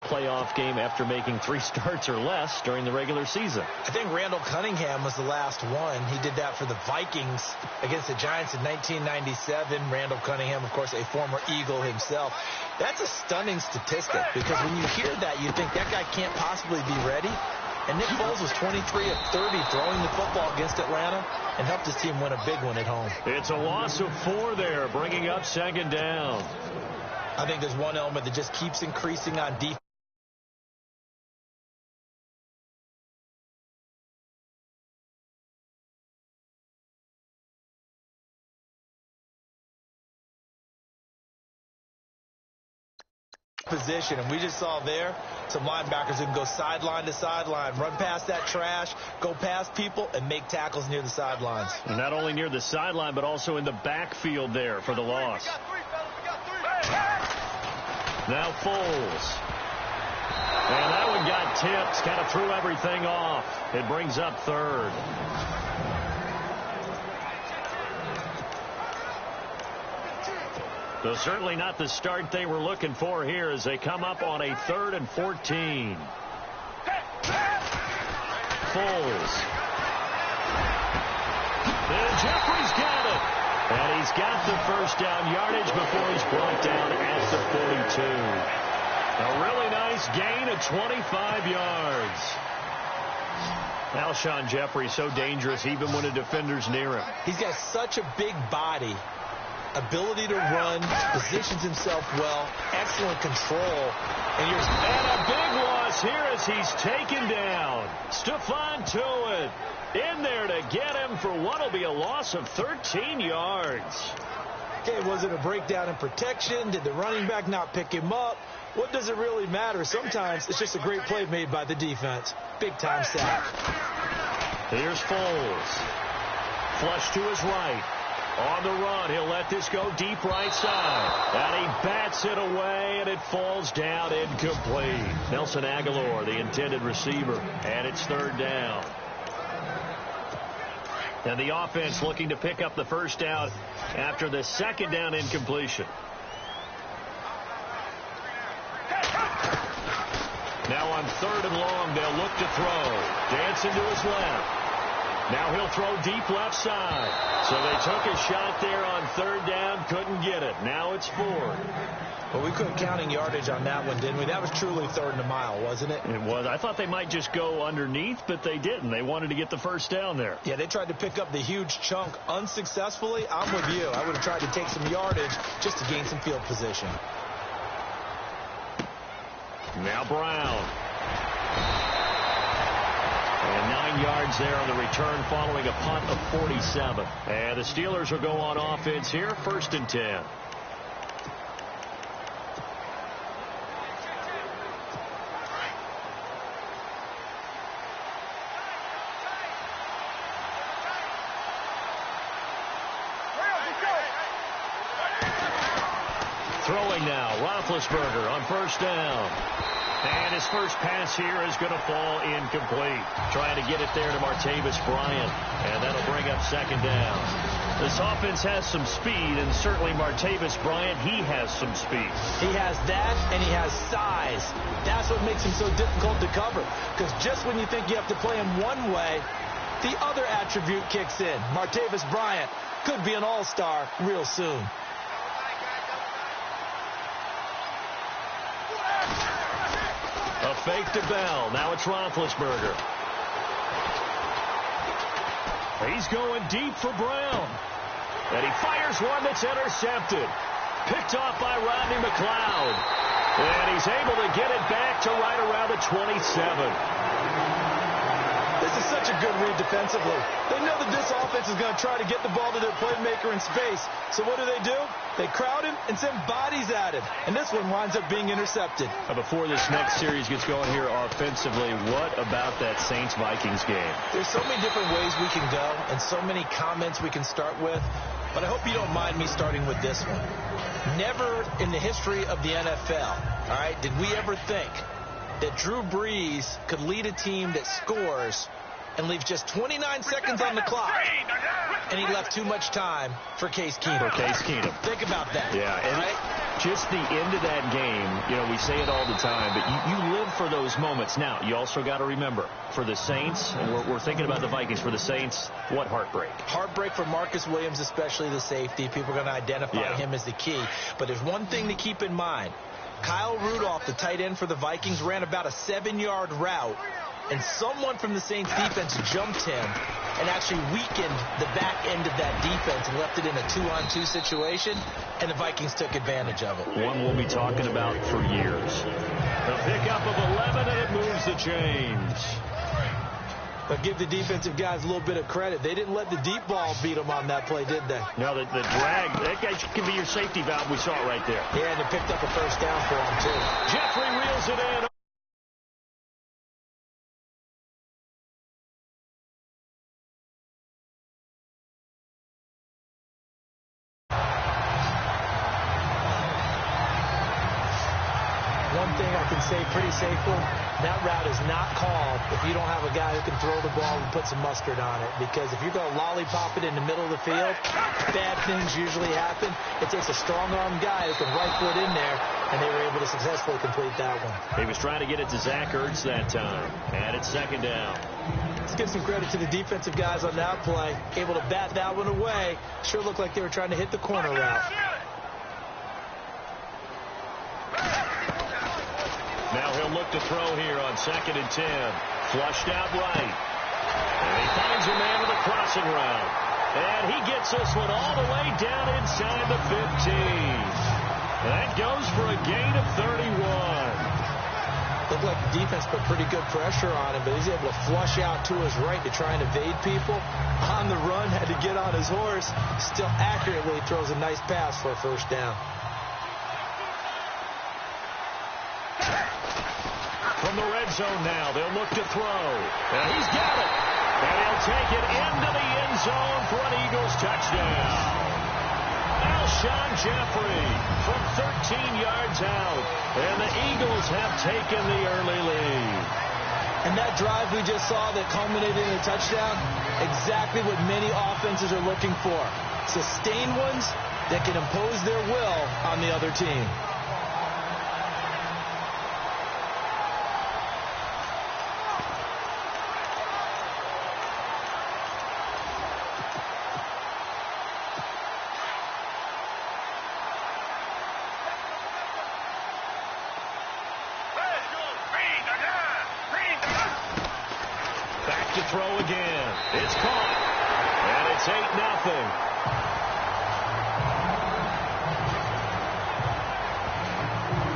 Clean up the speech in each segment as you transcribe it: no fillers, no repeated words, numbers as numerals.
playoff game after making 3 starts or less during the regular season. I think Randall Cunningham was the last one. He did that for the Vikings against the Giants in 1997. Randall Cunningham, of course, a former Eagle himself. That's a stunning statistic because when you hear that, you think that guy can't possibly be ready. And Nick Foles was 23 of 30 throwing the football against Atlanta and helped his team win a big one at home. It's a loss of 4 there, bringing up 2nd down. I think there's one element that just keeps increasing on defense. Position, and we just saw there some linebackers who can go sideline to sideline, run past that trash, go past people, and make tackles near the sidelines. And not only near the sideline, but also in the backfield there for the loss. Now Foles. And that one got tipped, kind of threw everything off. It brings up 3rd. So certainly not the start they were looking for here as they come up on a 3rd and 14. Foles. And Jeffrey's got it. And he's got the first down yardage before he's brought down at the 42. A really nice gain of 25 yards. Alshon Jeffrey so dangerous even when a defender's near him. He's got such a big body. Ability to run, positions himself well, excellent control. And a big loss here as he's taken down. Stephon Tuitt in there to get him for what will be a loss of 13 yards. Okay, was it a breakdown in protection? Did the running back not pick him up? What does it really matter? Sometimes it's just a great play made by the defense. Big-time sack. Here's Foles. Flush to his right. On the run, he'll let this go deep right side. And he bats it away, and it falls down incomplete. Nelson Aguilar, the intended receiver, and it's 3rd down. And the offense looking to pick up the first down after the 2nd down incompletion. Now on 3rd and long, they'll look to throw. Dancing to his left. Now he'll throw deep left side. So they took a shot there on 3rd down, couldn't get it. Now it's 4th. Well, we couldn't counting yardage on that one, didn't we? That was truly 3rd and a mile, wasn't it? It was. I thought they might just go underneath, but they didn't. They wanted to get the first down there. Yeah, they tried to pick up the huge chunk unsuccessfully. I'm with you. I would have tried to take some yardage just to gain some field position. Now Brown. And 9 yards there on the return following a punt of 47. And the Steelers will go on offense here, 1st and 10. Throwing now, Roethlisberger on 1st down. And his first pass here is going to fall incomplete. Trying to get it there to Martavis Bryant. And that'll bring up 2nd down. This offense has some speed, and certainly Martavis Bryant, he has some speed. He has that, and he has size. That's what makes him so difficult to cover. Because just when you think you have to play him one way, the other attribute kicks in. Martavis Bryant could be an all-star real soon. A fake to Bell. Now it's Roethlisberger. He's going deep for Brown. And he fires one that's intercepted. Picked off by Rodney McLeod. And he's able to get it back to right around the 27. This is such a good read defensively. They know that this offense is going to try to get the ball to their playmaker in space. So what do? They crowd him and send bodies at him. And this one winds up being intercepted. Before this next series gets going here offensively, what about that Saints-Vikings game? There's so many different ways we can go and so many comments we can start with. But I hope you don't mind me starting with this one. Never in the history of the NFL, all right, did we ever think that Drew Brees could lead a team that scores and leaves just 29 seconds on the clock, and he left too much time for Case Keenum. Think about that. Yeah. Right? Just the end of that game, you know, we say it all the time, but you live for those moments. Now, you also got to remember, for the Saints, and we're thinking about the Vikings, for the Saints, what heartbreak? Heartbreak for Marcus Williams, especially the safety. People are going to identify him as the key. But there's one thing to keep in mind. Kyle Rudolph, the tight end for the Vikings, ran about a 7-yard route, and someone from the Saints defense jumped him and actually weakened the back end of that defense and left it in a 2-on-2 situation, and the Vikings took advantage of it. One we'll be talking about for years. The pickup of 11, and it moves the chains. But give the defensive guys a little bit of credit. They didn't let the deep ball beat them on that play, did they? No, the drag, that guy could be your safety valve. We saw it right there. Yeah, and it picked up a first down for him, too. Jeffrey reels it in. One thing I can say pretty safely, that route is not called if you don't have a guy who can throw the ball and put some mustard on it. Because if you're going to lollipop it in the middle of the field, bad things usually happen. It takes a strong-arm guy who can right foot in there, and they were able to successfully complete that one. He was trying to get it to Zach Ertz that time, and it's second down. Let's give some credit to the defensive guys on that play. Able to bat that one away. Sure looked like they were trying to hit the corner route. Now he'll look to throw here on 2nd and 10. Flushed out right. And he finds a man with a crossing route. And he gets this one all the way down inside the 15. That goes for a gain of 31. Looked like the defense put pretty good pressure on him, but he's able to flush out to his right to try and evade people. On the run, had to get on his horse. Still accurately throws a nice pass for a first down. From the red zone now, they'll look to throw. And he's got it. And he'll take it into the end zone for an Eagles touchdown. Alshon Jeffrey from 13 yards out. And the Eagles have taken the early lead. And that drive we just saw that culminated in a touchdown, exactly what many offenses are looking for. Sustained ones that can impose their will on the other team. To throw again. It's caught. And it's 8-0.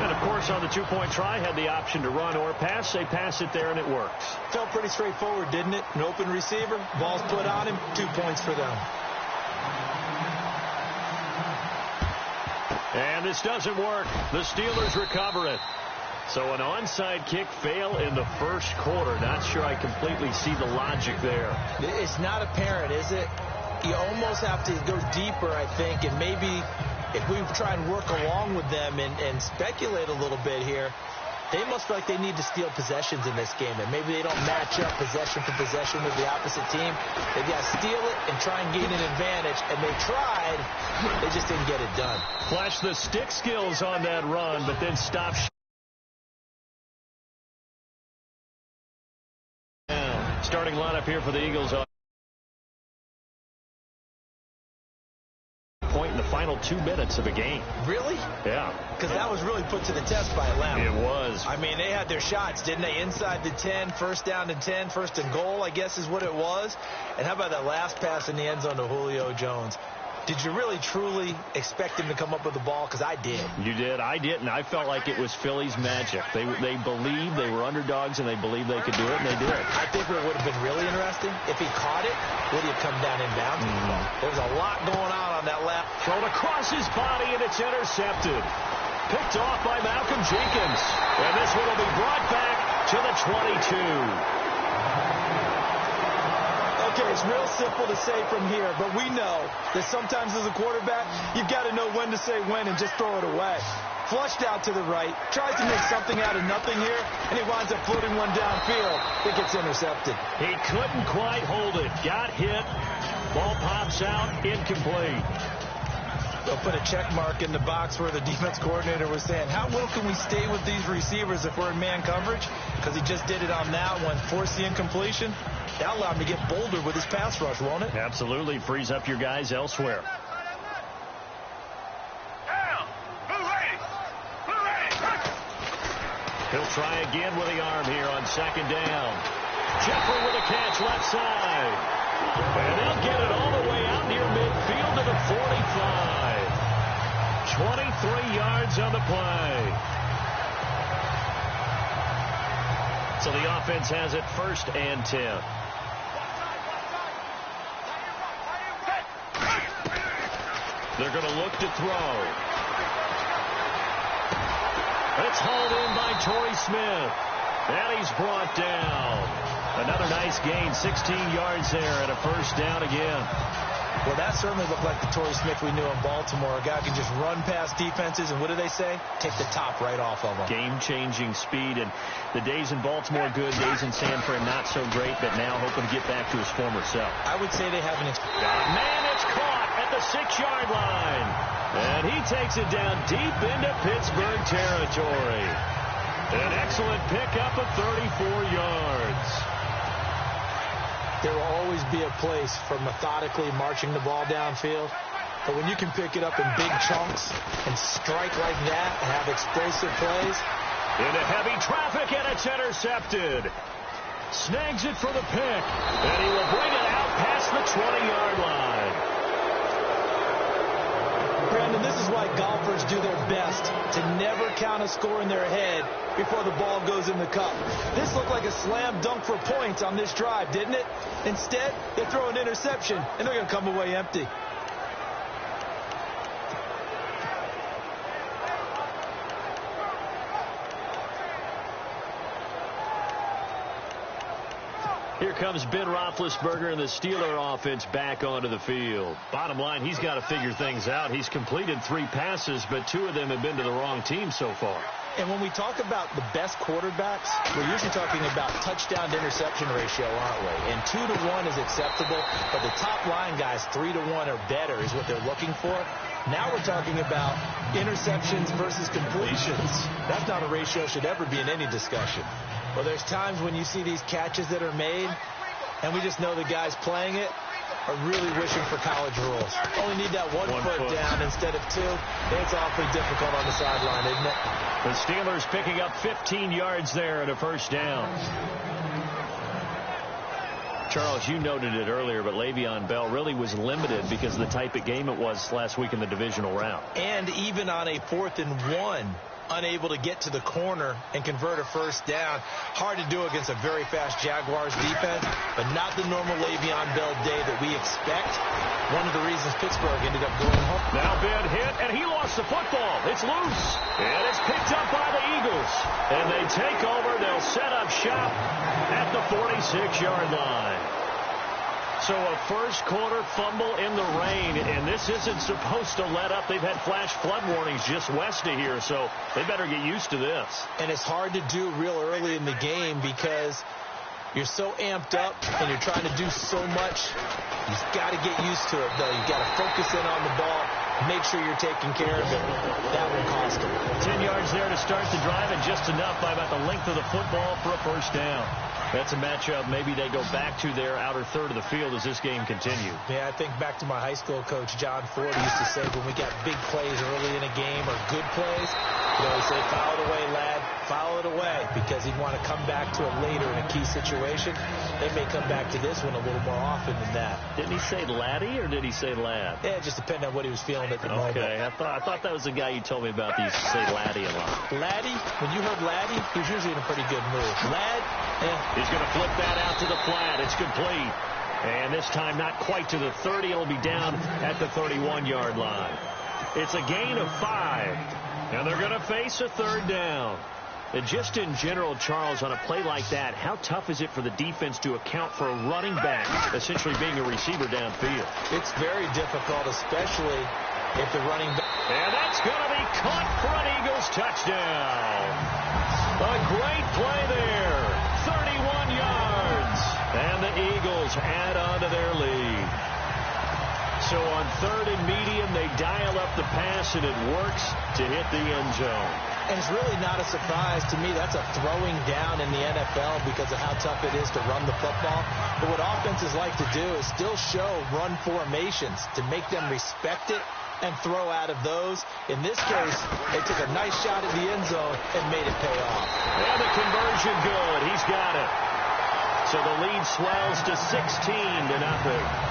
And, of course, on the two-point try, had the option to run or pass. They pass it there, and it works. Felt pretty straightforward, didn't it? An open receiver, ball's put on him, 2 points for them. And this doesn't work. The Steelers recover it. So an onside kick fail in the first quarter. Not sure I completely see the logic there. It's not apparent, is it? You almost have to go deeper, I think, and maybe if we try and work along with them and speculate a little bit here, they must feel like they need to steal possessions in this game, and maybe they don't match up possession for possession with the opposite team. They've got to steal it and try and gain an advantage, and they tried. They just didn't get it done. Flash the stick skills on that run, but then stop. Starting lineup here for the Eagles. Point in the final 2 minutes of a game. Really? Yeah. Because that was really put to the test by Atlanta. It was. I mean, they had their shots, didn't they? Inside the 10, first down and 10, first and goal, I guess is what it was. And how about that last pass in the end zone to Julio Jones? Did you really, truly expect him to come up with the ball? Because I did. You did. I didn't. I felt like it was Philly's magic. They believed they were underdogs, and they believed they could do it, and they did. I think what would have been really interesting, if he caught it, would he have come down inbounds? There was a lot going on that left. Thrown across his body, and it's intercepted. Picked off by Malcolm Jenkins. And this one will be brought back to the 22. Okay, it's real simple to say from here, but we know that sometimes as a quarterback, you've got to know when to say when and just throw it away. Flushed out to the right, tries to make something out of nothing here, and he winds up floating one downfield. It gets intercepted. He couldn't quite hold it. Got hit. Ball pops out, incomplete. They'll put a check mark in the box where the defense coordinator was saying, how well can we stay with these receivers if we're in man coverage? Because he just did it on that one, forced the incompletion. That'll allow him to get bolder with his pass rush, won't it? Absolutely. Frees up your guys elsewhere. He'll try again with the arm here on second down. Jeffrey with a catch left side. And they'll get it all the way out near midfield to the 45. 23 yards on the play. So the offense has it 1st and 10. They're going to look to throw. It's hauled in by Torrey Smith. And he's brought down. Another nice gain, 16 yards there, and a 1st down again. Well, that certainly looked like the Torrey Smith we knew in Baltimore. A guy can just run past defenses, and what do they say? Take the top right off of them. Game-changing speed, and the days in Baltimore good, days in San Fran not so great, but now hoping to get back to his former self. I would say they haven't. Man, it's caught at the 6-yard line. And he takes it down deep into Pittsburgh territory. An excellent pickup of 34 yards. There will always be a place for methodically marching the ball downfield. But when you can pick it up in big chunks and strike like that and have explosive plays. Into heavy traffic, and it's intercepted. Snags it for the pick. And he will bring it out past the 20-yard line. Brandon, this is why golfers do their best to never count a score in their head before the ball goes in the cup. This looked like a slam dunk for points on this drive, didn't it? Instead, they throw an interception, and they're going to come away empty. Here comes Ben Roethlisberger and the Steeler offense back onto the field. Bottom line, he's got to figure things out. He's completed 3 passes, but 2 of them have been to the wrong team so far. And when we talk about the best quarterbacks, we're usually talking about touchdown to interception ratio, aren't we? And 2 to 1 is acceptable, but the top line guys, 3 to 1 or better is what they're looking for. Now we're talking about interceptions versus completions. That's not a ratio should ever be in any discussion. Well, there's times when you see these catches that are made, and we just know the guys playing it are really wishing for college rules. Only need that one foot down instead of 2. It's awfully difficult on the sideline, isn't it? The Steelers picking up 15 yards there and a 1st down. Charles, you noted it earlier, but Le'Veon Bell really was limited because of the type of game it was last week in the divisional round. And even on a 4th and 1, unable to get to the corner and convert a 1st down. Hard to do against a very fast Jaguars defense, but not the normal Le'Veon Bell day that we expect. One of the reasons Pittsburgh ended up going home. Now Ben hit, and he lost the football. It's loose, and it's picked up by the Eagles. And they take over. They'll set up shop at the 46-yard line. So a 1st quarter fumble in the rain, and this isn't supposed to let up. They've had flash flood warnings just west of here, so they better get used to this. And it's hard to do real early in the game because you're so amped up and you're trying to do so much. You've got to get used to it, though. You've got to focus in on the ball, make sure you're taking care of it. That will cost them. 10 yards there to start the drive, and just enough by about the length of the football for a 1st down. That's a matchup maybe they go back to their outer third of the field as this game continues. Yeah, I think back to my high school coach, John Ford, used to say when we got big plays early in a game or good plays, he'd say, foul it away, lad, foul it away, because he'd want to come back to it later in a key situation. They may come back to this one a little more often than that. Didn't he say laddie or did he say lad? Yeah, it just depended on what he was feeling at the moment. Okay, I thought that was the guy you told me about that used to say laddie a lot. Laddie, when you heard laddie, he was usually in a pretty good mood. Lad, he's going to flip that out to the flat. It's complete. And this time not quite to the 30. It'll be down at the 31-yard line. It's a gain of 5. And they're going to face a 3rd down. And just in general, Charles, on a play like that, how tough is it for the defense to account for a running back essentially being a receiver downfield? It's very difficult, especially if the running back... And that's going to be caught for an Eagles touchdown. A great play there. 31 yards. And the Eagles add on to their lead. So on 3rd and medium, they dial up the pass, and it works to hit the end zone. And it's really not a surprise to me. That's a throwing down in the NFL because of how tough it is to run the football. But what offenses like to do is still show run formations to make them respect it and throw out of those. In this case, they took a nice shot at the end zone and made it pay off. And the conversion good. He's got it. So the lead swells to 16-0.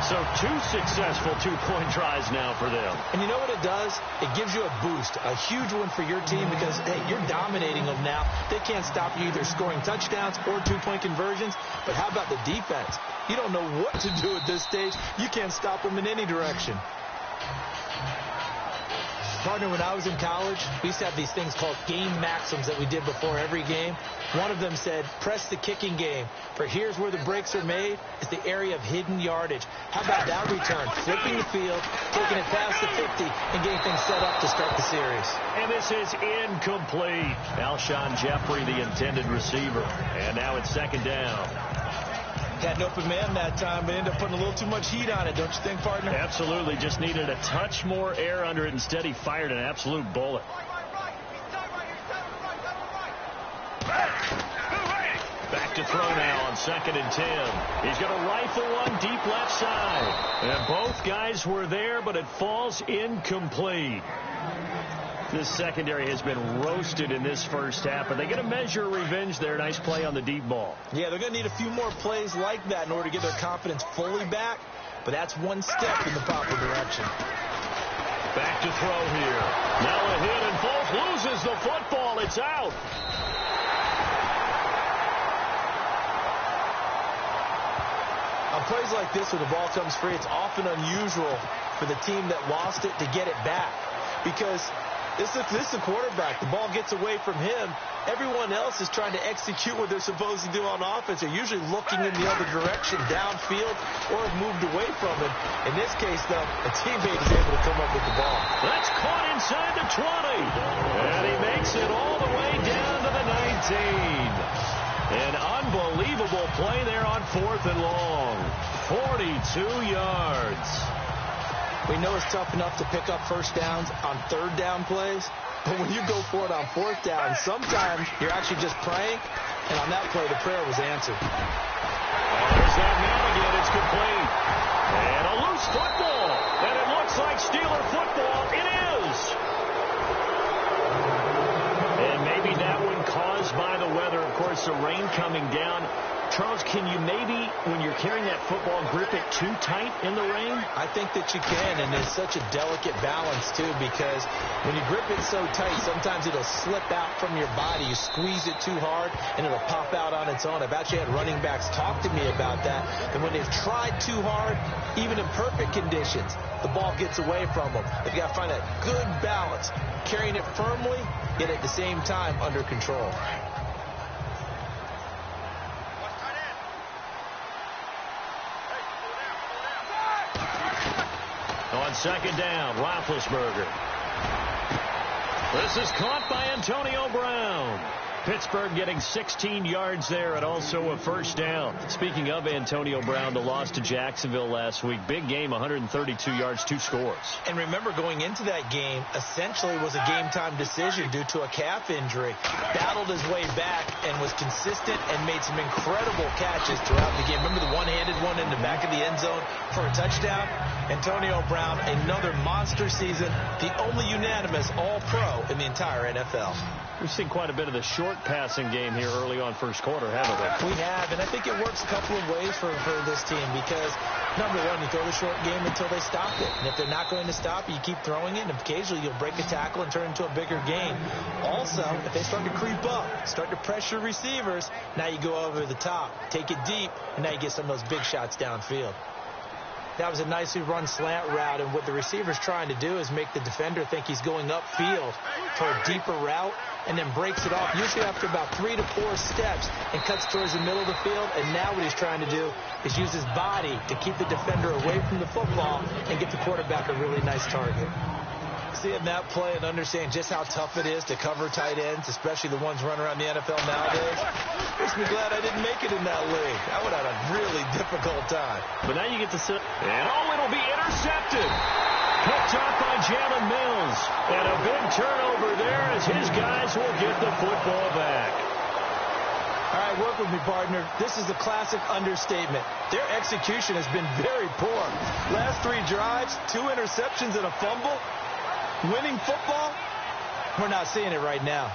So 2 successful two-point tries now for them. And you know what it does? It gives you a boost, a huge one for your team because, hey, you're dominating them now. They can't stop you either scoring touchdowns or two-point conversions. But how about the defense? You don't know what to do at this stage. You can't stop them in any direction. Partner, when I was in college, we used to have these things called game maxims that we did before every game. One of them said, press the kicking game. For here's where the breaks are made. It's the area of hidden yardage. How about that return? Flipping the field, taking it past the 50, and getting things set up to start the series. And this is incomplete. Alshon Jeffrey, the intended receiver. And now it's second down. Had an open man that time, but ended up putting a little too much heat on it, don't you think, partner? Absolutely. Just needed a touch more air under it. Instead, he fired an absolute bullet. Back to throw now on 2nd and 10. He's going to rifle one deep left side. And both guys were there, but it falls incomplete. This secondary has been roasted in this first half, but they get a measure of revenge there. Nice play on the deep ball. Yeah, they're going to need a few more plays like that in order to get their confidence fully back, but that's one step in the proper direction. Back to throw here. Now a hit, and Folk loses the football. It's out. On plays like this where the ball comes free, it's often unusual for the team that lost it to get it back because this is the quarterback. The ball gets away from him. Everyone else is trying to execute what they're supposed to do on offense. They're usually looking in the other direction, downfield, or have moved away from him. In this case, though, a teammate is able to come up with the ball. That's caught inside the 20. And he makes it all the way down to the 19. An unbelievable play there on 4th and long. 42 yards. We know it's tough enough to pick up first downs on 3rd down plays, but when you go for it on 4th down, sometimes you're actually just praying, and on that play, the prayer was answered. There's that man again. It's complete. And a loose football. And it looks like Steeler football. It is. And maybe that one caused by the weather. Of course, the rain coming down. Charles, can you maybe, when you're carrying that football, grip it too tight in the rain? I think that you can, and it's such a delicate balance, too, because when you grip it so tight, sometimes it'll slip out from your body. You squeeze it too hard, and it'll pop out on its own. I've actually had running backs talk to me about that, and when they've tried too hard, even in perfect conditions, the ball gets away from them. They've got to find a good balance, carrying it firmly, yet at the same time under control. On 2nd down, Roethlisberger. This is caught by Antonio Brown. Pittsburgh getting 16 yards there and also a first down. Speaking of Antonio Brown, the loss to Jacksonville last week. Big game, 132 yards, 2 scores. And remember, going into that game, essentially was a game-time decision due to a calf injury. Battled his way back and was consistent and made some incredible catches throughout the game. Remember the one-handed one in the back of the end zone for a touchdown? Antonio Brown, another monster season, the only unanimous All-Pro in the entire NFL. We've seen quite a bit of the short passing game here early on first quarter, haven't we? We have, and I think it works a couple of ways for this team because, number one, you throw the short game until they stop it. And if they're not going to stop it, you keep throwing it, and occasionally you'll break a tackle and turn it into a bigger game. Also, if they start to creep up, start to pressure receivers, now you go over the top, take it deep, and now you get some of those big shots downfield. That was a nicely run slant route, and what the receiver's trying to do is make the defender think he's going upfield for a deeper route and then breaks it off, usually after about 3 to 4 steps, and cuts towards the middle of the field. And now what he's trying to do is use his body to keep the defender away from the football and get the quarterback a really nice target. Seeing that play and understand just how tough it is to cover tight ends, especially the ones running around the NFL nowadays, makes me glad I didn't make it in that league. I would have had a really difficult time. But now you get to sit, and it'll be intercepted. Picked up by Jalen Mills. And a big turnover there as his guys will get the football back. All right, work with me, partner. This is a classic understatement. Their execution has been very poor. Last 3 drives, 2 interceptions and a fumble. Winning football? We're not seeing it right now.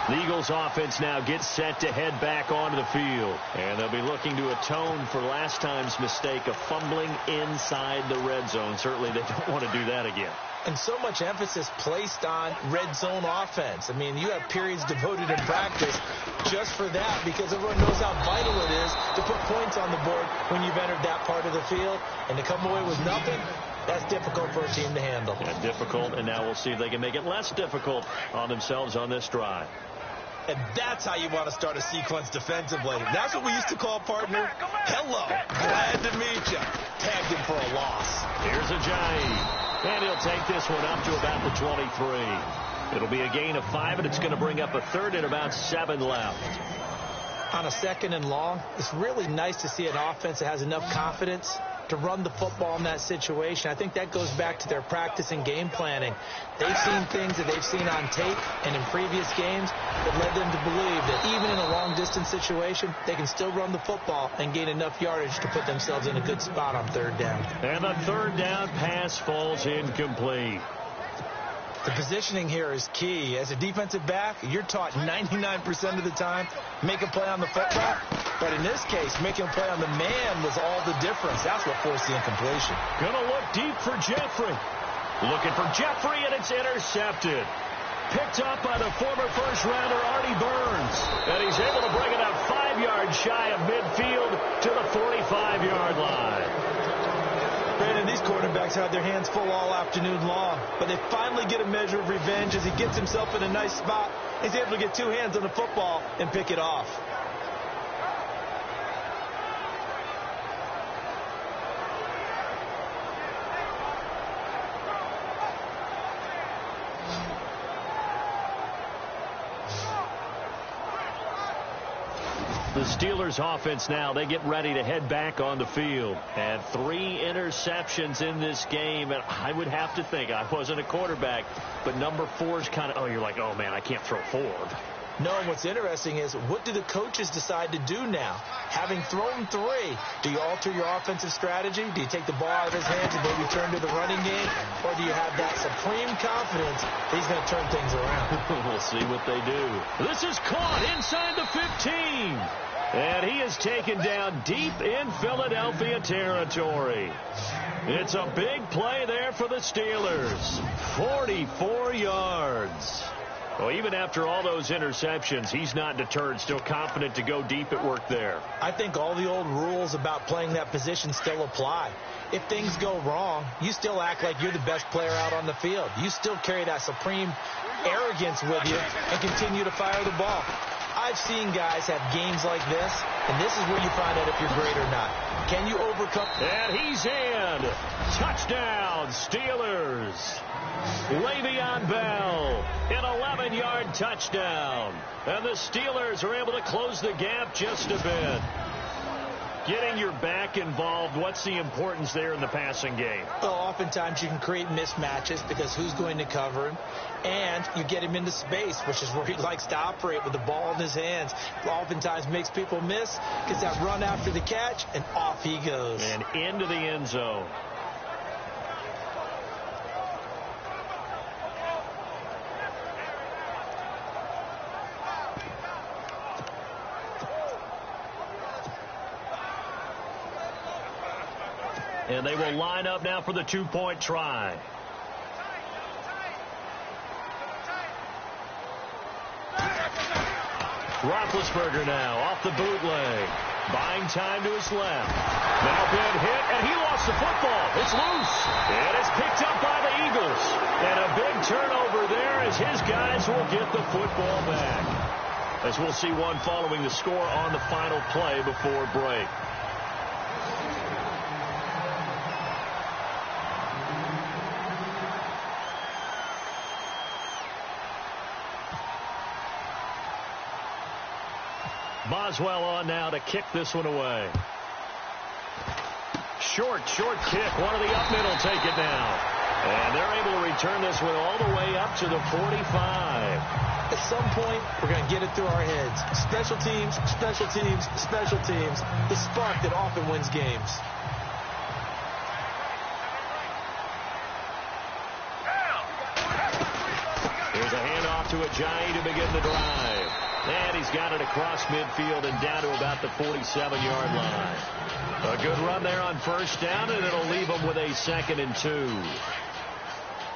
The Eagles offense now gets set to head back onto the field. And they'll be looking to atone for last time's mistake of fumbling inside the red zone. Certainly they don't want to do that again. And so much emphasis placed on red zone offense. I mean, you have periods devoted in practice just for that because everyone knows how vital it is to put points on the board when you've entered that part of the field. And to come away with nothing, that's difficult for a team to handle. Yeah, difficult, and now we'll see if they can make it less difficult on themselves on this drive. And that's how you want to start a sequence defensively. That's what we used to call, partner, hello, glad to meet you. Tagged him for a loss. Here's Ajayi. And he'll take this one up to about the 23. It'll be a gain of 5, and it's going to bring up a third and about 7 left. On a 2nd and long, it's really nice to see an offense that has enough confidence to run the football in that situation. I think that goes back to their practice and game planning. They've seen things that they've seen on tape and in previous games that led them to believe that even in a long-distance situation, they can still run the football and gain enough yardage to put themselves in a good spot on 3rd down. And the 3rd down pass falls incomplete. The positioning here is key. As a defensive back, you're taught 99% of the time, make a play on the football. But in this case, making a play on the man was all the difference. That's what forced the incompletion. Gonna look deep for Jeffrey. Looking for Jeffrey, and it's intercepted. Picked up by the former first-rounder Artie Burns. And he's able to bring it up 5 yards shy of midfield to the 45-yard line. Brandon, these quarterbacks had their hands full all afternoon long, but they finally get a measure of revenge as he gets himself in a nice spot. He's able to get 2 hands on the football and pick it off. The Steelers offense now, they get ready to head back on the field. And 3 interceptions in this game. And I would have to think, I wasn't a quarterback, but number 4 is kind of, you're like, oh, man, I can't throw 4. No, what's interesting is what do the coaches decide to do now? Having thrown 3, do you alter your offensive strategy? Do you take the ball out of his hands and maybe turn to the running game? Or do you have that supreme confidence that he's going to turn things around? We'll see what they do. This is caught inside the 15. And he is taken down deep in Philadelphia territory. It's a big play there for the Steelers. 44 yards. Well, even after all those interceptions, he's not deterred, still confident to go deep at work there. I think all the old rules about playing that position still apply. If things go wrong, you still act like you're the best player out on the field. You still carry that supreme arrogance with you and continue to fire the ball. I've seen guys have games like this, and this is where you find out if you're great or not. Can you overcome? And he's in. Touchdown, Steelers. Le'Veon Bell, an 11-yard touchdown. And the Steelers are able to close the gap just a bit. Getting your back involved, what's the importance there in the passing game? Well, oftentimes you can create mismatches because who's going to cover him? And you get him into space, which is where he likes to operate with the ball in his hands. Oftentimes makes people miss, gets that run after the catch, and off he goes. And into the end zone. And they will line up now for the 2-point try. Roethlisberger now off the bootleg. Buying time to his left. Now been hit, and he lost the football. It's loose. And it's picked up by the Eagles. And a big turnover there as his guys will get the football back. As we'll see one following the score on the final play before break. Boswell on now to kick this one away. Short kick. One of the up middle take it now. And they're able to return this one all the way up to the 45. At some point, we're going to get it through our heads. Special teams, special teams, special teams. The spark that often wins games. Here's a handoff to Ajayi to begin the drive. And he's got it across midfield and down to about the 47-yard line. A good run there on first down, and it'll leave them with a 2nd and 2.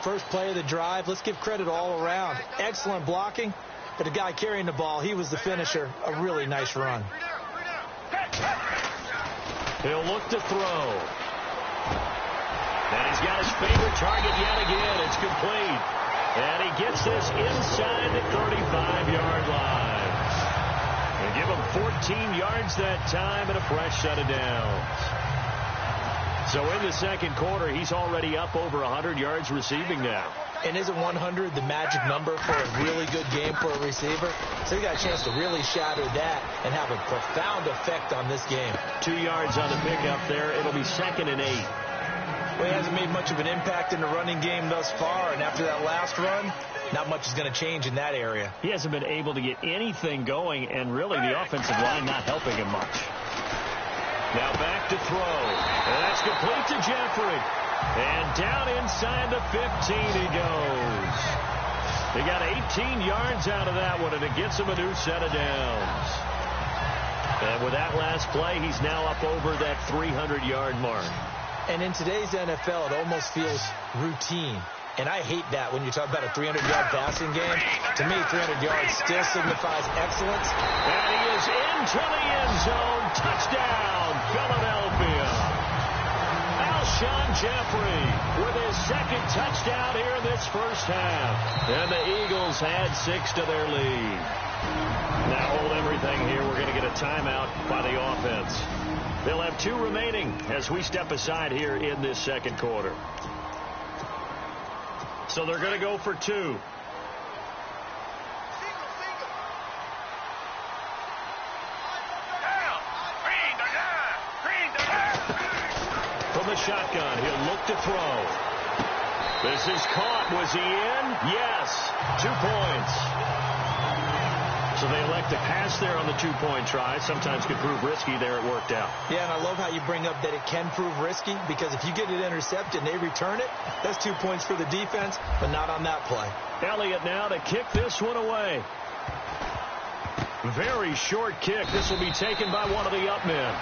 First play of the drive. Let's give credit all around. Excellent blocking. But the guy carrying the ball, he was the finisher. A really nice run. He'll look to throw. And he's got his favorite target yet again. It's complete. And he gets this inside the 35-yard line. And give him 14 yards that time and a fresh set of downs. So in the second quarter, he's already up over 100 yards receiving now. And isn't 100 the magic number for a really good game for a receiver? So he got a chance to really shatter that and have a profound effect on this game. 2 yards on the pickup there. It'll be 2nd and 8. Well, he hasn't made much of an impact in the running game thus far, and after that last run, not much is going to change in that area. He hasn't been able to get anything going, and really the offensive line not helping him much. Now back to throw. And that's complete to Jeffrey. And down inside the 15 he goes. He got 18 yards out of that one, and it gets him a new set of downs. And with that last play, he's now up over that 300-yard mark. And in today's NFL, it almost feels routine. And I hate that when you talk about a 300-yard passing game. To me, 300 yards still signifies excellence. And he is into the end zone. Touchdown, Philadelphia. Alshon Jeffrey with his 2nd touchdown here in this first half. And the Eagles add 6 to their lead. Now hold everything here. We're going to get a timeout by the offense. They'll have 2 remaining as we step aside here in this second quarter. So they're going to go for 2. From the shotgun, he'll look to throw. This is caught. Was he in? Yes. 2 points. So they elect to pass there on the 2-point try. Sometimes could prove risky. There it worked out. Yeah, and I love how you bring up that it can prove risky, because if you get it intercepted and they return it, that's 2 points for the defense, but not on that play. Elliott now to kick this one away. Very short kick. This will be taken by one of the up men.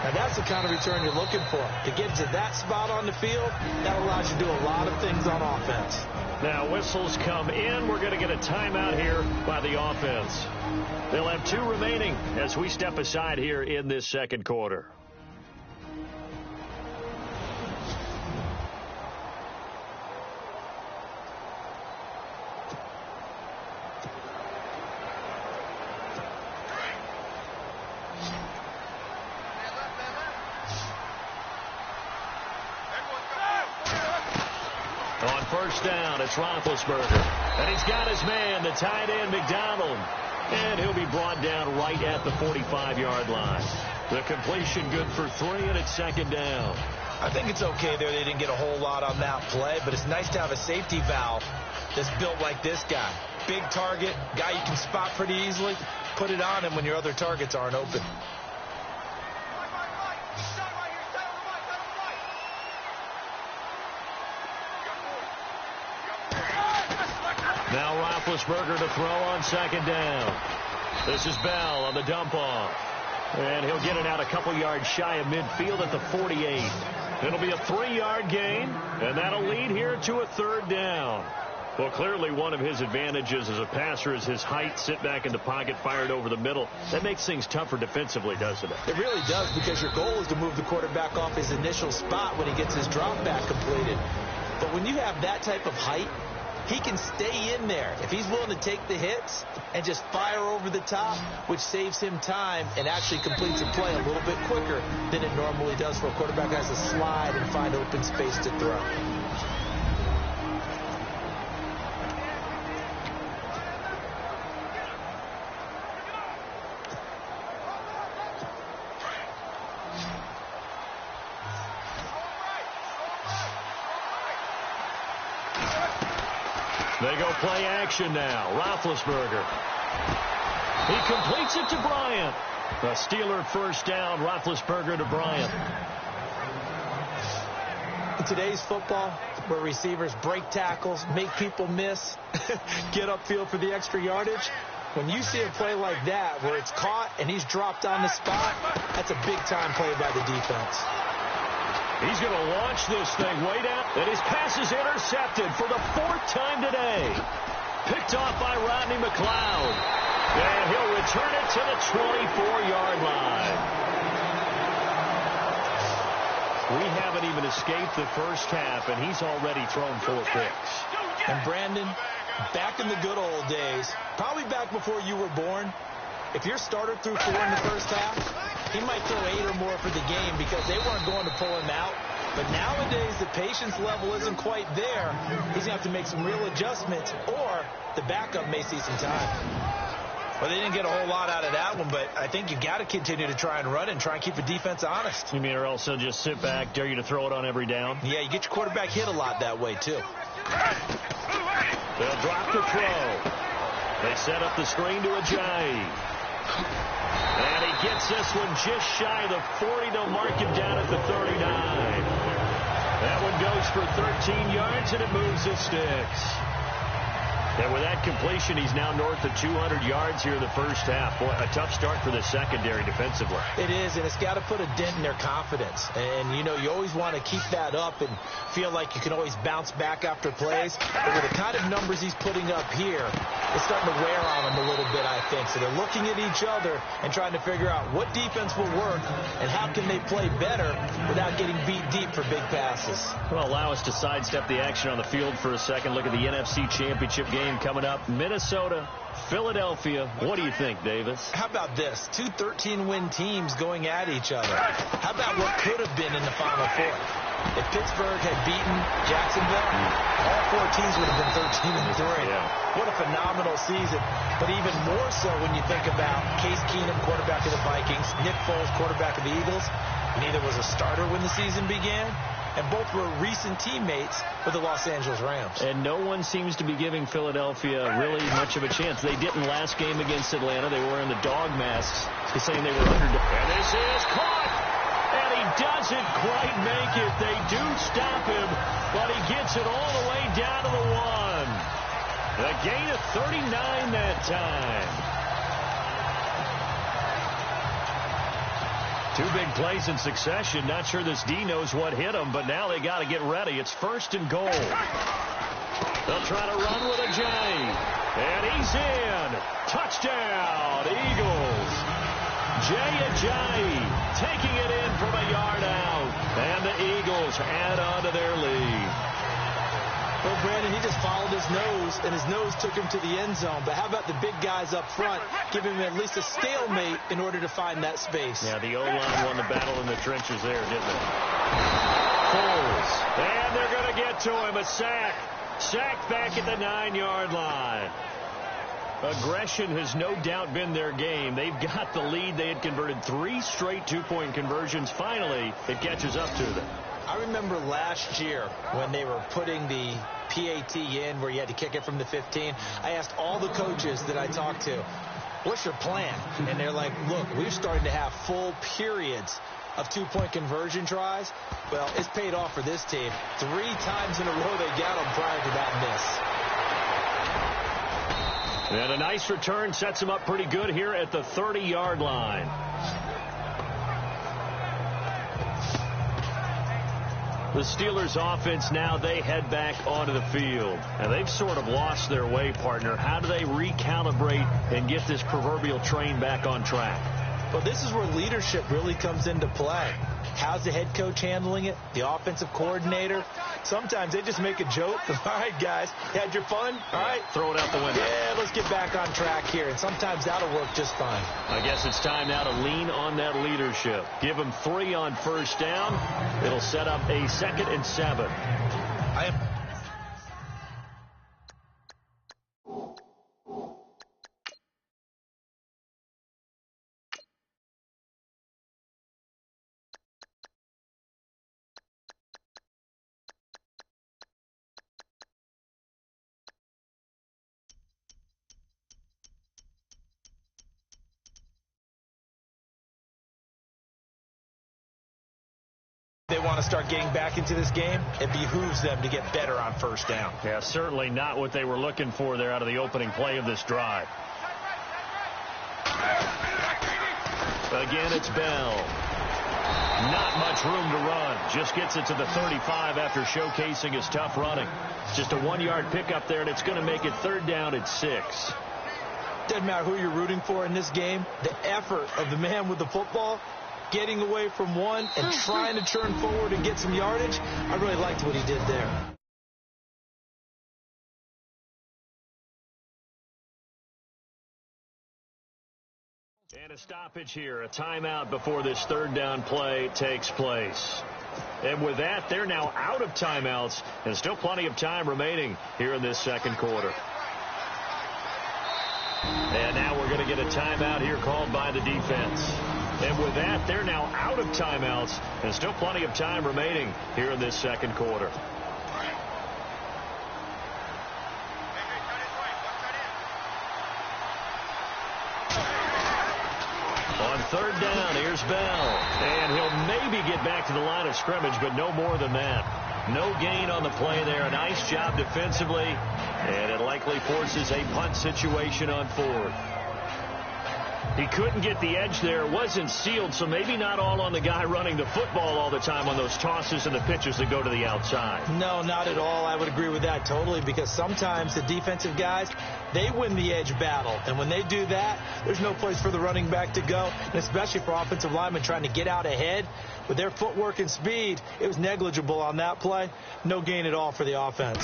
Now that's the kind of return you're looking for. To get to that spot on the field, that allows you to do a lot of things on offense. Now whistles come in. We're going to get a timeout here by the offense. They'll have 2 remaining as we step aside here in this second quarter. On first down, it's Roethlisberger. And he's got his man, the tight end, McDonald. And he'll be brought down right at the 45-yard line. The completion good for 3, and it's 2nd down. I think it's okay there. They didn't get a whole lot on that play, but it's nice to have a safety valve that's built like this guy. Big target, guy you can spot pretty easily. Put it on him when your other targets aren't open. Now Roethlisberger to throw on 2nd down. This is Bell on the dump off. And he'll get it out a couple yards shy of midfield at the 48. It'll be a 3-yard gain, and that'll lead here to a 3rd down. Well, clearly one of his advantages as a passer is his height, sit back in the pocket, fired over the middle. That makes things tougher defensively, doesn't it? It really does, because your goal is to move the quarterback off his initial spot when he gets his drop back completed. But when you have that type of height, he can stay in there if he's willing to take the hits and just fire over the top, which saves him time and actually completes a play a little bit quicker than it normally does for a quarterback who has to slide and find open space to throw. They go play action now. Roethlisberger. He completes it to Bryant. A Steeler first down. Roethlisberger to Bryant. In today's football, where receivers break tackles, make people miss, get upfield for the extra yardage, when you see a play like that where it's caught and he's dropped on the spot, that's a big-time play by the defense. He's going to launch this thing way down, and his pass is intercepted for the 4th time today. Picked off by Rodney McLeod, and he'll return it to the 24-yard line. We haven't even escaped the first half, and he's already thrown 4 picks. And Brandon, back in the good old days, probably back before you were born, if your starter threw 4 in the first half, he might throw 8 or more for the game because they weren't going to pull him out. But nowadays, the patience level isn't quite there. He's going to have to make some real adjustments, or the backup may see some time. Well, they didn't get a whole lot out of that one, but I think you got to continue to try and run and try and keep the defense honest. You mean or else they'll just sit back, dare you to throw it on every down? Yeah, you get your quarterback hit a lot that way, too. They'll drop the throw. They set up the screen to Ajayi. And he gets this one just shy of the 40. They'll mark him down at the 39. That one goes for 13 yards, and it moves the sticks. And with that completion, he's now north of 200 yards here in the first half. Boy, a tough start for the secondary defensively. It is, and it's got to put a dent in their confidence. And, you know, you always want to keep that up and feel like you can always bounce back after plays. But with the kind of numbers he's putting up here, it's starting to wear on them a little bit, I think. So they're looking at each other and trying to figure out what defense will work and how can they play better without getting beat deep for big passes. Well, allow us to sidestep the action on the field for a second. Look at the NFC Championship game coming up. Minnesota, Philadelphia. What do you think, Davis? How about this? 2 13-win teams going at each other. How about what could have been in the Final Four? If Pittsburgh had beaten Jacksonville, all 4 teams would have been 13-3. Yeah. What a phenomenal season. But even more so when you think about Case Keenum, quarterback of the Vikings, Nick Foles, quarterback of the Eagles. Neither was a starter when the season began, and both were recent teammates with the Los Angeles Rams. And no one seems to be giving Philadelphia really much of a chance. They didn't last game against Atlanta. They were in the dog masks, saying they were under. And this is caught, and he doesn't quite make it. They do stop him, but he gets it all the way down to the 1. A gain of 39 that time. 2 big plays in succession. Not sure this D knows what hit him, but now they got to get ready. It's 1st and goal. They'll try to run with Ajayi. And he's in. Touchdown, Eagles. Jay Ajayi taking it in from a yard out. And the Eagles add on to their lead. Well, Brandon, he just followed his nose, and his nose took him to the end zone. But how about the big guys up front, giving him at least a stalemate in order to find that space? Yeah, the O-line won the battle in the trenches there, didn't it? Foles. And they're going to get to him. A sack. Sack back at the 9-yard line. Aggression has no doubt been their game. They've got the lead. They had converted 3 straight 2-point conversions. Finally, it catches up to them. I remember last year when they were putting the PAT in where you had to kick it from the 15. I asked all the coaches that I talked to, what's your plan? And they're like, look, we're starting to have full periods of 2-point conversion tries. Well, it's paid off for this team. 3 times in a row they got them prior to that miss. And a nice return sets them up pretty good here at the 30-yard line. The Steelers offense now, they head back onto the field. And they've sort of lost their way, partner. How do they recalibrate and get this proverbial train back on track? Well, this is where leadership really comes into play. How's the head coach handling it? The offensive coordinator? Sometimes they just make a joke. All right, guys, you had your fun? All right. Throw it out the window. Yeah, let's get back on track here. And sometimes that'll work just fine. I guess it's time now to lean on that leadership. Give them 3 on first down. It'll set up a 2nd and 7. want to start getting back into this game, it behooves them to get better on first down. Yeah, certainly not what they were looking for there out of the opening play of this drive. Again, it's Bell. Not much room to run. Just gets it to the 35 after showcasing his tough running. Just a 1-yard pickup there, and it's going to make it 3rd down at 6. Doesn't matter who you're rooting for in this game. The effort of the man with the football, getting away from one and trying to turn forward and get some yardage, I really liked what he did there. And a stoppage here, a timeout before this 3rd down play takes place. And with that, they're now out of timeouts, and still plenty of time remaining here in this 2nd quarter. And now we're going to get a timeout here called by the defense. And with that, they're now out of timeouts, and still plenty of time remaining here in this 2nd quarter. On 3rd down, here's Bell. And he'll maybe get back to the line of scrimmage, but no more than that. No gain on the play there. A nice job defensively. And it likely forces a punt situation on 4th. He couldn't get the edge there. It wasn't sealed, so maybe not all on the guy running the football all the time on those tosses and the pitches that go to the outside. No, not at all. I would agree with that totally, because sometimes the defensive guys, they win the edge battle. And when they do that, there's no place for the running back to go, and especially for offensive linemen trying to get out ahead. With their footwork and speed, it was negligible on that play. No gain at all for the offense.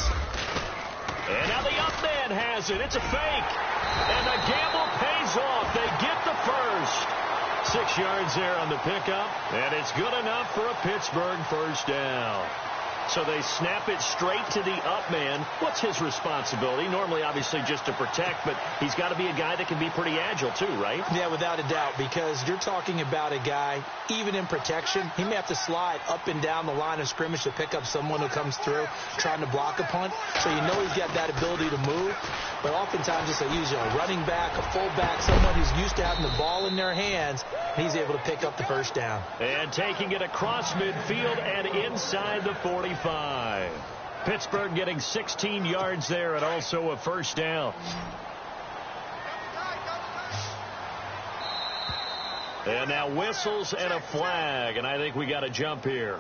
And now the up man has it. It's a fake. And the gamble pays off. They get the first. 6 yards there on the pickup. And it's good enough for a Pittsburgh 1st down. So they snap it straight to the up man. What's his responsibility? Normally, obviously, just to protect, but he's got to be a guy that can be pretty agile too, right? Yeah, without a doubt, because you're talking about a guy, even in protection, he may have to slide up and down the line of scrimmage to pick up someone who comes through trying to block a punt. So you know he's got that ability to move. But oftentimes it's usually a running back, a fullback, someone who's used to having the ball in their hands. He's able to pick up the 1st down. And taking it across midfield and inside the 45. Pittsburgh getting 16 yards there and also a 1st down. And now whistles and a flag, and I think we got a jump here.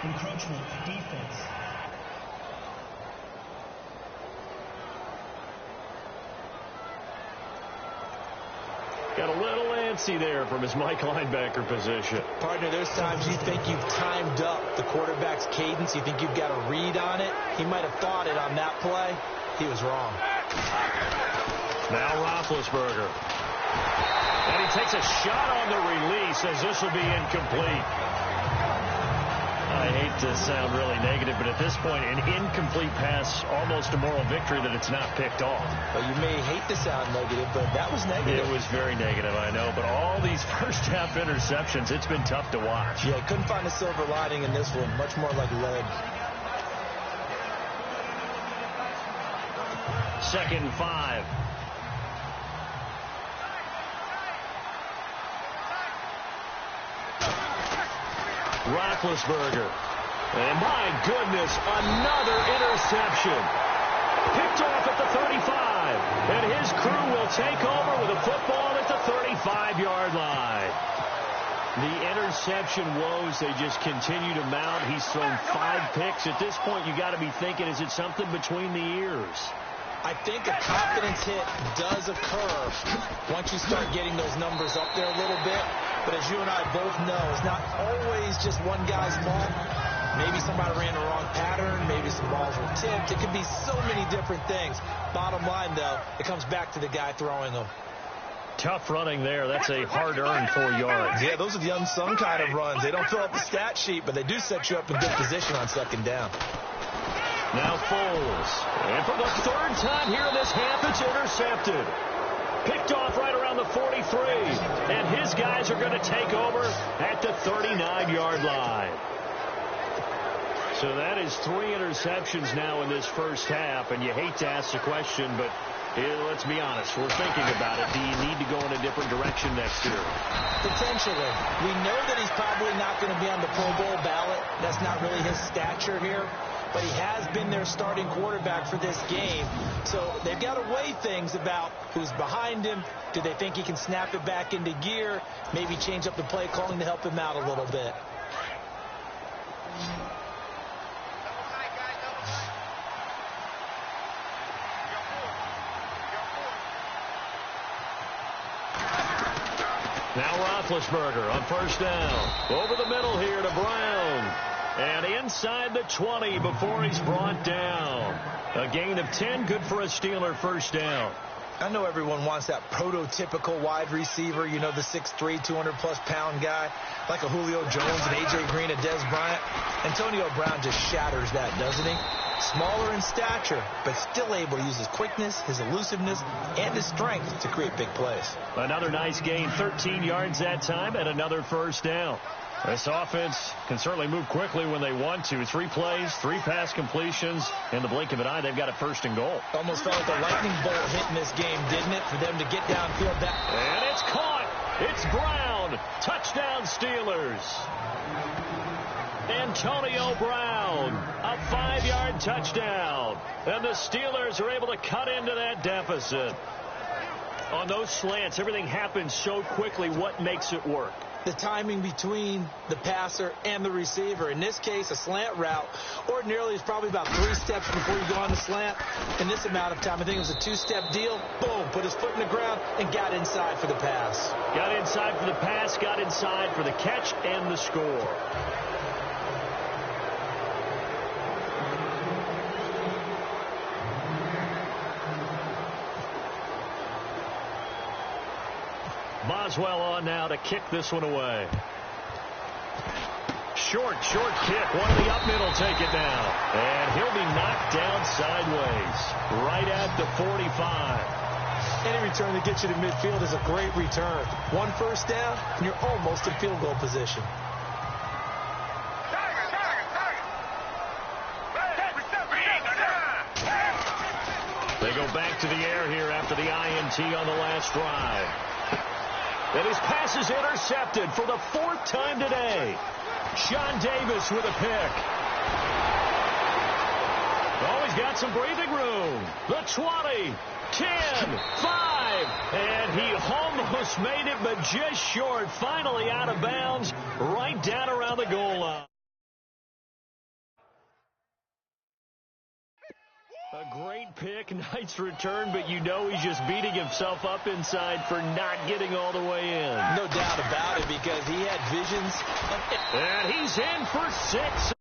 Encroachment defense. Got a little antsy there from his Mike linebacker position. Partner, there's times you think you've timed up the quarterback's cadence. You think you've got a read on it. He might have thought it on that play. He was wrong. Now Roethlisberger. And he takes a shot on the release as this will be incomplete. I hate to sound really negative, but at this point, an incomplete pass, almost a moral victory that it's not picked off. Well, you may hate to sound negative, but that was negative. It was very negative, I know. But all these first-half interceptions, it's been tough to watch. Yeah, couldn't find a silver lining in this one. Much more like lead. 2nd and 5. Roethlisberger. And my goodness, another interception. Picked off at the 35. And his crew will take over with a football at the 35-yard line. The interception woes, they just continue to mount. He's thrown 5 picks. At this point, you got to be thinking, is it something between the ears? I think a confidence hit does occur once you start getting those numbers up there a little bit. But as you and I both know, it's not always just one guy's fault. Maybe somebody ran the wrong pattern. Maybe some balls were tipped. It could be so many different things. Bottom line, though, it comes back to the guy throwing them. Tough running there. That's a hard-earned 4 yards. Yeah, those are the unsung kind of runs. They don't fill up the stat sheet, but they do set you up in good position on 2nd down. Now Foles. And for the 3rd time here in this half, it's intercepted. Picked off right around the 43. And his guys are going to take over at the 39-yard line. So that is 3 interceptions now in this first half, and you hate to ask the question, but let's be honest, we're thinking about it. Do you need to go in a different direction next year? Potentially. We know that he's probably not going to be on the Pro Bowl ballot. That's not really his stature here. But he has been their starting quarterback for this game. So they've got to weigh things about who's behind him. Do they think he can snap it back into gear? Maybe change up the play calling to help him out a little bit. Now Roethlisberger on first down. Over the middle here to Brown. And inside the 20 before he's brought down. A gain of 10, good for a Steeler first down. I know everyone wants that prototypical wide receiver, you know, the 6'3", 200-plus pound guy, like a Julio Jones and A.J. Green, a Dez Bryant. Antonio Brown just shatters that, doesn't he? Smaller in stature, but still able to use his quickness, his elusiveness, and his strength to create big plays. Another nice gain, 13 yards that time, and another first down. This offense can certainly move quickly when they want to. 3 plays, 3 pass completions. In the blink of an eye, they've got a first and goal. Almost felt like a lightning bolt hit in this game, didn't it, for them to get downfield back. And it's caught. It's Brown. Touchdown, Steelers. Antonio Brown, a 5-yard touchdown. And the Steelers are able to cut into that deficit. On those slants, everything happens so quickly. What makes it work? The timing between the passer and the receiver. In this case, a slant route ordinarily is probably about 3 steps before you go on the slant. In this amount of time, I think it was a 2-step deal. Boom, put his foot in the ground and got inside for the pass. Got inside for the pass, got inside for the catch and the score. Boswell on now to kick this one away. Short kick. One of the up middle take it down. And he'll be knocked down sideways. Right at the 45. Any return that gets you to midfield is a great return. 1 first down, and you're almost in field goal position. They go back to the air here after the INT on the last drive. And his pass is intercepted for the 4th time today. Sean Davis with a pick. Oh, he's got some breathing room. The 20, 10, 5. And he almost made it, but just short. Finally out of bounds, right down around the goal line. A great pick, nice return, but you know he's just beating himself up inside for not getting all the way in. No doubt about it, because he had visions. And he's in for 6.